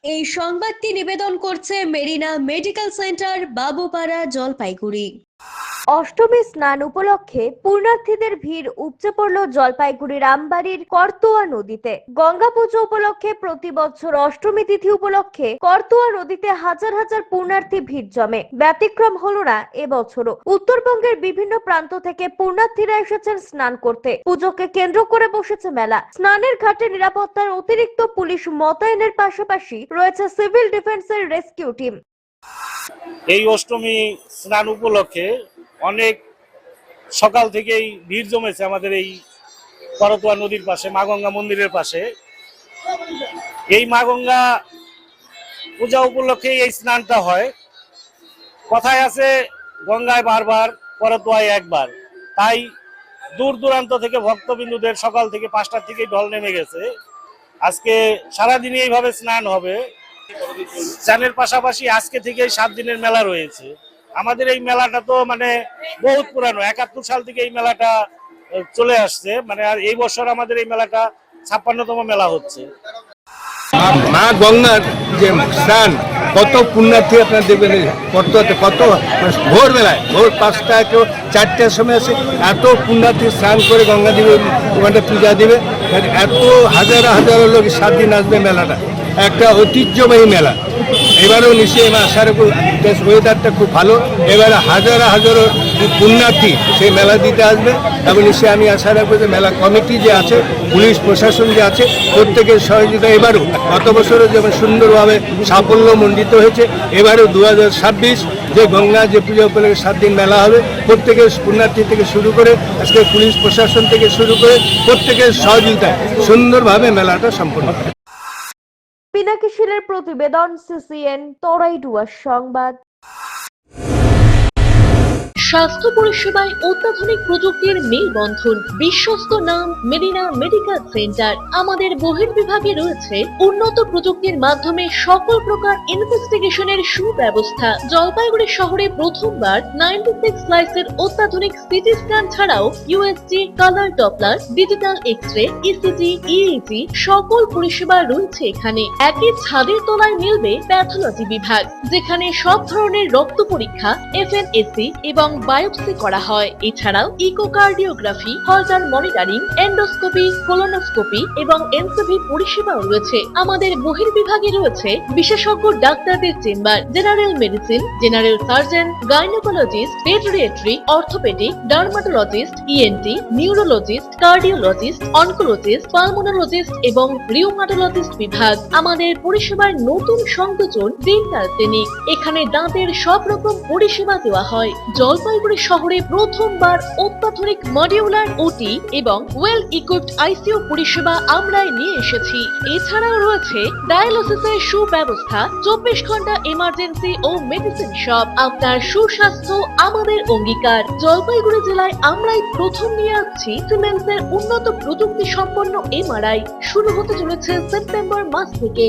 এই সংবাদটি নিবেদন করছে মেরিনা মেডিকেল সেন্টার, বাবুপাড়া, জলপাইগুড়ি। অষ্টমী স্নান উপলক্ষে পুণ্যার্থীদের ভিড় উপচে পড়ল জলপাইগুড়ির আমবাড়ির করতোয়া নদীতে। গঙ্গা পুজো উপলক্ষে প্রতি বছর অষ্টমী তিথি উপলক্ষে করতোয়া নদীতে হাজার হাজার পুণ্যার্থী ভিড় জমে। ব্যতিক্রম হলো না এবছরও। উত্তরবঙ্গের বিভিন্ন প্রান্ত থেকে পুণ্যার্থীরা এসেছেন স্নান করতে। পুজোকে কেন্দ্র করে বসেছে মেলা। স্নানের ঘাটে নিরাপত্তার অতিরিক্ত পুলিশ মোতায়েনের পাশাপাশি রয়েছে সিভিল ডিফেন্সের রেস্কিউ টিম। এই অষ্টমী স্নান উপলক্ষে অনেক সকাল থেকেই ভিড় জমেছে আমাদের এই করতোয়া নদীর পাশে, মা গঙ্গা মন্দিরের পাশে। এই মা গঙ্গা পূজা উপলক্ষে এই স্নানটা হয়। কথায় আছে গঙ্গায় বারবার, করতোয়ায় একবার। তাই দূর দূরান্ত থেকে ভক্তবিন্দুদের সকাল থেকে 5টার থেকেই ঢল নেমে গেছে। আজকে সারাদিনই এইভাবে স্নান হবে। স্নানের পাশাপাশি আজকে থেকে 7 দিনের মেলা রয়েছে। আমাদের এই মেলাটা তো মানে বহুত পুরানো, 71 সাল থেকে এই মেলাটা চলে আসছে। মানে আর এই বছর আমাদের এই মেলাটা 56তম মেলা হচ্ছে। মা গঙ্গার যে স্নান, কত পুণ্যার্থী আপনার দেখবেন কত ভোরবেলায়, ভোর 5টা কেউ 4টার সময় আসে, এত পুণ্যার্থী স্নান করে গঙ্গা দেবে, ওখানটা পূজা দেবে। এত হাজারো হাজারো লোক 7 দিন আসবে। মেলাটা একটা ঐতিহ্যবাহী মেলা। এবারেও নিশ্চয়ই এবার আশা রাখবো, ওয়েদারটা খুব ভালো। এবারে হাজারো হাজারো পুণ্যার্থী সেই মেলা দিতে আসবে এবং নিশ্চয়ই আমি আশা রাখবো যে মেলা কমিটি যে আছে, পুলিশ প্রশাসন যে আছে, প্রত্যেকের সহযোগিতা। এবারও গত বছরও যেমন সুন্দরভাবে সাফল্যমণ্ডিত হয়েছে, এবারেও 2026 যে গঙ্গা যে পূজা উপলক্ষে 7 দিন মেলা হবে, প্রত্যেকের পুণ্যার্থী থেকে শুরু করে আজকে পুলিশ প্রশাসন থেকে শুরু করে প্রত্যেকের সহযোগিতায় সুন্দরভাবে মেলাটা সম্পন্ন হবে। পিনাকি শীলের প্রতিবেদন, সিসিএন, তরাইডুয়ার সংবাদ। স্বাস্থ্য পরিষেবায় অত্যাধুনিক প্রযুক্তির মেলবন্ধন, বিশ্বস্ত নাম মেরিনা মেডিকেল সেন্টার। আমাদের বহির্বিভাগে রয়েছে উন্নত প্রযুক্তির মাধ্যমে সকল প্রকার ইনভেস্টিগেশনের সুব্যবস্থা। জলপাইগুড়ি শহরে প্রথমবার 96 স্লাইসের অত্যাধুনিক সিটি স্ক্যান ছাড়াও USG, colour Doppler, digital X ray, ECG, EEG সকল পরিষেবা রয়েছে এখানে। একই ছাদের তলায় মিলবে প্যাথোলজি বিভাগ, যেখানে সব ধরনের রক্ত পরীক্ষা, এফএনএসি এবং বায়োপসি করা হয়। এছাড়াও ইকোকার্ডিওগ্রাফি, হলটার মনিটরিং, এন্ডোস্কোপি, কোলোনোস্কোপি এবং এনসিভি পরিষেবাও রয়েছে। আমাদের বহির্বিভাগে রয়েছে বিশেষজ্ঞ ডাক্তারদের chamber, general medicine, general surgeon, gynaecologist, পেডিয়াট্রি, orthopaedic, dermatologist, ENT, neurologist, cardiologist, oncologist, pulmonologist এবং রিউমাটোলজিস্ট বিভাগ। আমাদের পরিষেবার নতুন সংযোজন ডেন্টাল ক্লিনিক। এখানে দাঁতের সব রকম পরিষেবা দেওয়া হয়। জলপাইগুড়ি শহরে প্রথমবার অত্যাধুনিক মডিউলার ওটি এবং ওয়েল ইকুইপড আইসিইউ পরিষেবা আমরাই নিয়ে এসেছি। এছাড়াও রয়েছে ডায়ালিসিসের সুব্যবস্থা, 24 ঘন্টা এমার্জেন্সি ও মেডিসিন শপ। আপনার সুস্বাস্থ্য আমাদের অঙ্গীকার। জলপাইগুড়ি জেলায় আমরাই প্রথম নিয়ে আসছি সিমেন্সের উন্নত প্রযুক্তি সম্পন্ন এমআরআই। শুরু হতে চলেছে সেপ্টেম্বর মাস থেকে।